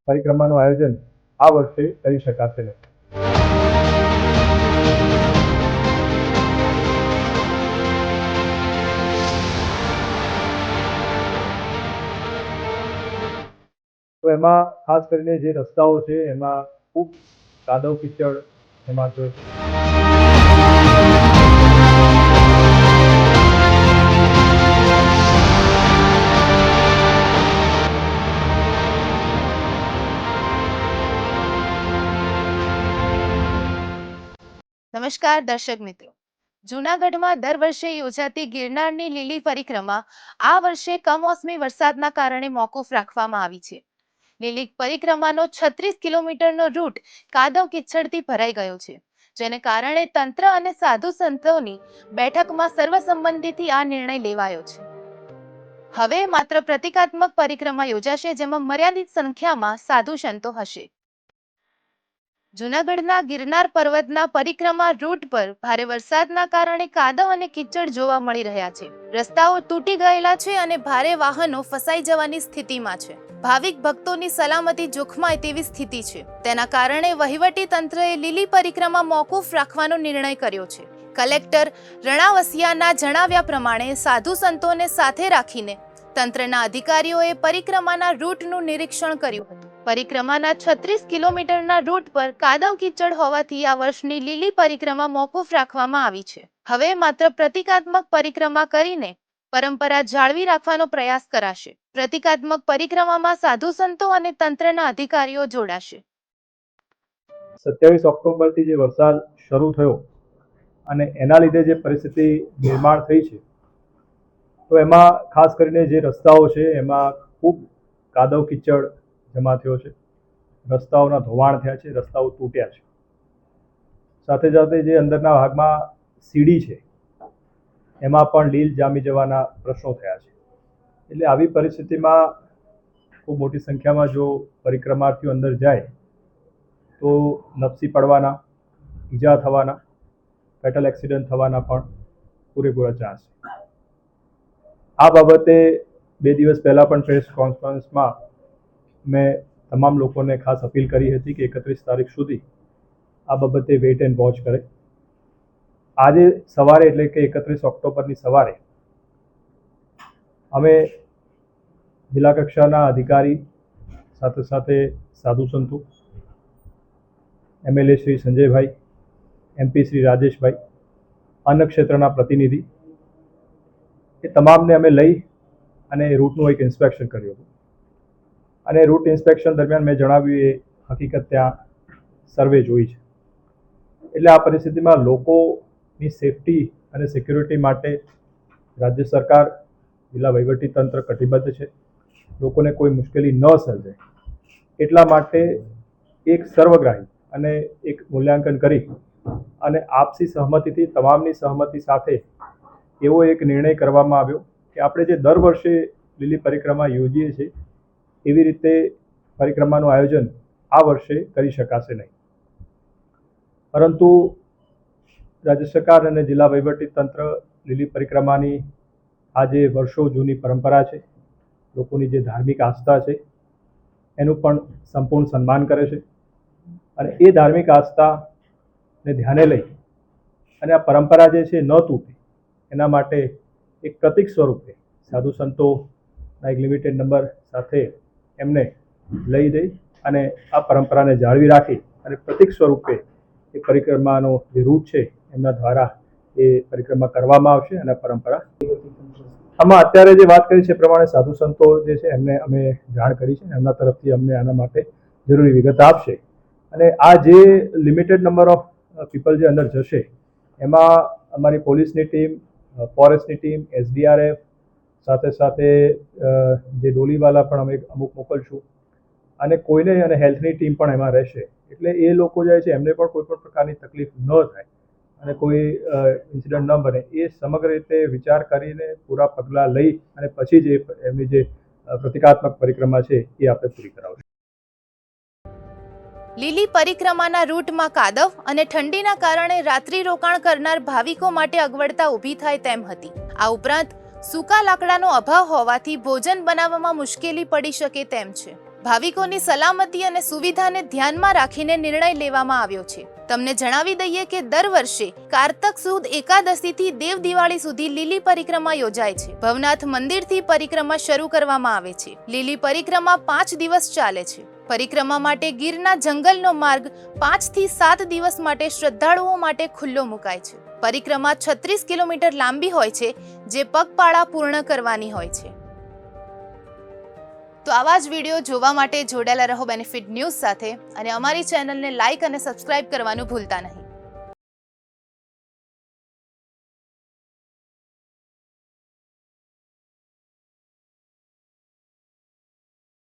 પરિક્રમાનું આયોજન આ વર્ષે કરી શકાશે નહીં. તો એમાં ખાસ કરીને જે રસ્તાઓ છે એમાં ખૂબ કાદવ કીચડ એમાં જો નમસ્કાર દર્શક મિત્રો, જૂનાગઢમાં દર વર્ષે યોજાતી ગિરનારની લીલી પરિક્રમા આ વર્ષે કમોસમી વરસાદના કારણે મોકૂફ રાખવામાં આવી છે. લીલી પરિક્રમાનો 36 કિલોમીટરનો રૂટ કાદવ કિચડથી ભરાઈ ગયો છે, જેને કારણે તંત્ર અને સાધુ સંતોની બેઠકમાં સર્વસંમતિથી આ નિર્ણય લેવાયો છે. હવે માત્ર પ્રતિકાત્મક પરિક્રમા યોજાશે, જેમાં મર્યાદિત સંખ્યામાં સાધુ સંતો હશે. જૂનાગઢના ગિરનાર પર્વતના પરિક્રમા રૂટ પર ભારે વરસાદના કારણે કાદવ અને કીચડ જોવા મળી રહ્યા છે. રસ્તાઓ તૂટી ગયેલા છે અને ભારે વાહનો ફસાઈ જવાની સ્થિતિમાં છે. ભાવિક ભક્તોની સલામતી જોખમાય તેવી સ્થિતિ છે. તેના કારણે વહીવટી તંત્રએ લીલી પરિક્રમા મોકૂફ રાખવાનો નિર્ણય કર્યો છે. કલેક્ટર રણાવસિયાના જણાવ્યા પ્રમાણે સાધુ સંતોને સાથે રાખીને તંત્રના અધિકારીઓએ પરિક્રમાના રૂટનું નિરીક્ષણ કર્યું હતું. પરિક્રમાના 36 કિલોમીટરના રૂટ પર કાદવ કીચડ હોવાથી આ વર્ષની લીલી પરિક્રમા મોકૂફ રાખવામાં આવી છે. હવે માત્ર પ્રતિકાત્મક પરિક્રમા કરીને પરંપરા જાળવી રાખવાનો પ્રયાસ કરાશે. પ્રતિકાત્મક પરિક્રમામાં સાધુ સંતો અને તંત્રના અધિકારીઓ જોડાશે. 27 ઓક્ટોબરથી જે વરસાદ શરૂ થયો અને એના લીધે જે પરિસ્થિતિ નિર્માણ થઈ છે, તો એમાં ખાસ કરીને જે રસ્તાઓ છે એમાં ખૂબ કાદવ કીચડ જમા થયો છે. રસ્તાઓના ધોવાણ થયા છે, રસ્તાઓ તૂટ્યા છે. સાથે સાથે જે અંદરના ભાગમાં સીડી છે એમાં પણ લીલ જામી જવાના પ્રશ્નો થયા છે. એટલે આવી પરિસ્થિતિમાં ખૂબ મોટી સંખ્યામાં જો પરિક્રમાર્થીઓ અંદર જાય તો લપસી પડવાના, ઈજા થવાના, ફેટલ એક્સિડન્ટ થવાના પણ પૂરેપૂરા ચાન્સ છે. આ બાબતે 2 દિવસ પહેલાં પણ પ્રેસ કોન્ફરન્સમાં મેં તમામ લોકોને ખાસ અપીલ કરી હતી કે 31 તારીખ સુધી આ બાબતે વેઇટ એન્ડ વોચ કરે. આજે સવારે એટલે કે 31 ઓક્ટોબરની સવારે અમે જિલ્લા કક્ષાના અધિકારી સાથે સાથે સાધુ સંતો, MLA શ્રી સંજયભાઈ, MP શ્રી રાજેશભાઈ, અન્ન ક્ષેત્રના પ્રતિનિધિ એ તમામને અમે લઈ અને રૂટનું એક ઇન્સ્પેક્શન કર્યું હતું. અને રૂટ ઇન્સ્પેક્શન દરમિયાન મેં જણાવ્યું એ હકીકત ત્યાં સર્વે જોઈ છે. એટલે આ પરિસ્થિતિમાં લોકોની સેફટી અને સિક્યુરિટી માટે રાજ્ય સરકાર, જિલ્લા વહીવટી તંત્ર કટિબદ્ધ છે. લોકોને કોઈ મુશ્કેલી ન સર્જાય એટલા માટે એક સર્વગ્રાહી અને એક મૂલ્યાંકન કરી અને આપસી સહમતિથી, તમામની સહમતિ સાથે એવો એક નિર્ણય કરવામાં આવ્યો કે આપણે જે દર વર્ષે લીલી પરિક્રમા યોજીએ છીએ એવી રીતે પરિક્રમાનું આયોજન આ વર્ષે કરી શકાશે નહીં. પરંતુ રાજ્ય સરકાર અને જિલ્લા વહીવટી તંત્ર લીલી પરિક્રમાની આ જે વર્ષો જૂની પરંપરા છે, લોકોની જે ધાર્મિક આસ્થા છે એનું પણ સંપૂર્ણ સન્માન કરે છે. અને એ ધાર્મિક આસ્થાને ધ્યાને લઈ અને આ પરંપરા જે છે ન તૂટે એના માટે એક પ્રતીક સ્વરૂપે સાધુ સંતોના એક લિમિટેડ નંબર સાથે એમને લઈ જઈ અને આ પરંપરાને જાળવી રાખી અને પ્રતીક સ્વરૂપે એ પરિક્રમાનો જે રૂટ છે એમના દ્વારા એ પરિક્રમા કરવામાં આવશે અને પરંપરા. આમાં અત્યારે જે વાત કરી છે એ પ્રમાણે સાધુ સંતો જે છે એમને અમે જાણ કરી છે અને એમના તરફથી અમને આના માટે જરૂરી વિગત આપશે. અને આ જે લિમિટેડ નંબર ઓફ પીપલ જે અંદર જશે એમાં અમારી પોલીસની ટીમ, ફોરેસ્ટની ટીમ, SDRF સાથે સાથે જે ડોલીવાલા પણ અમે અમુક મોકલશું અને કોઈને અને હેલ્થની ટીમ પણ એમાં રહેશે. એટલે એ લોકો જાય છે એમને પણ કોઈ પણ પ્રકારની તકલીફ ન થાય અને કોઈ ઇન્સિડન્ટ ન બને એ સમગ્ર રીતે વિચાર કરીને પૂરા પગલાં લઈ અને પછી જ એમની જે પ્રતિકાત્મક પરિક્રમા છે એ આપણે પૂરી કરાવશું. લીલી પરિક્રમાના રૂટમાં કાદવ અને ઠંડીના કારણે રાત્રિ રોકાણ કરનાર ભાવિકો માટે અગવડતા ઊભી થાય તેમ હતી. આ ઉપરાંત સૂકા લાકડાનો અભાવ હોવાથી ભોજન બનાવવામાં મુશ્કેલી પડી શકે તેમ છે. ભાવિકોની સલામતી અને સુવિધાને ધ્યાનમાં રાખીને નિર્ણય લેવામાં આવ્યો છે. તમને જણાવી દઈએ કે દર વર્ષે કારતક સુદ એકાદશીથી દેવ દિવાળી સુધી લીલી પરિક્રમા યોજાય છે. ભવનાથ મંદિરથી પરિક્રમા શરૂ કરવામાં આવે છે. લીલી પરિક્રમા 5 દિવસ ચાલે છે. પરિક્રમા માટે ગીરના જંગલનો માર્ગ 5 થી 7 દિવસ માટે શ્રદ્ધાળુઓ માટે ખુલ્લો મુકાય છે. પરિક્રમા 36 કિલોમીટર લાંબી હોય છે, જે પગપાળા પૂર્ણ કરવાની હોય છે. તો આવા જ વિડીયો જોવા માટે જોડાયેલા રહો બેનિફિટ ન્યૂઝ સાથે અને અમારી ચેનલને લાઇક અને સબસ્ક્રાઇબ કરવાનું ભૂલતા નહીં.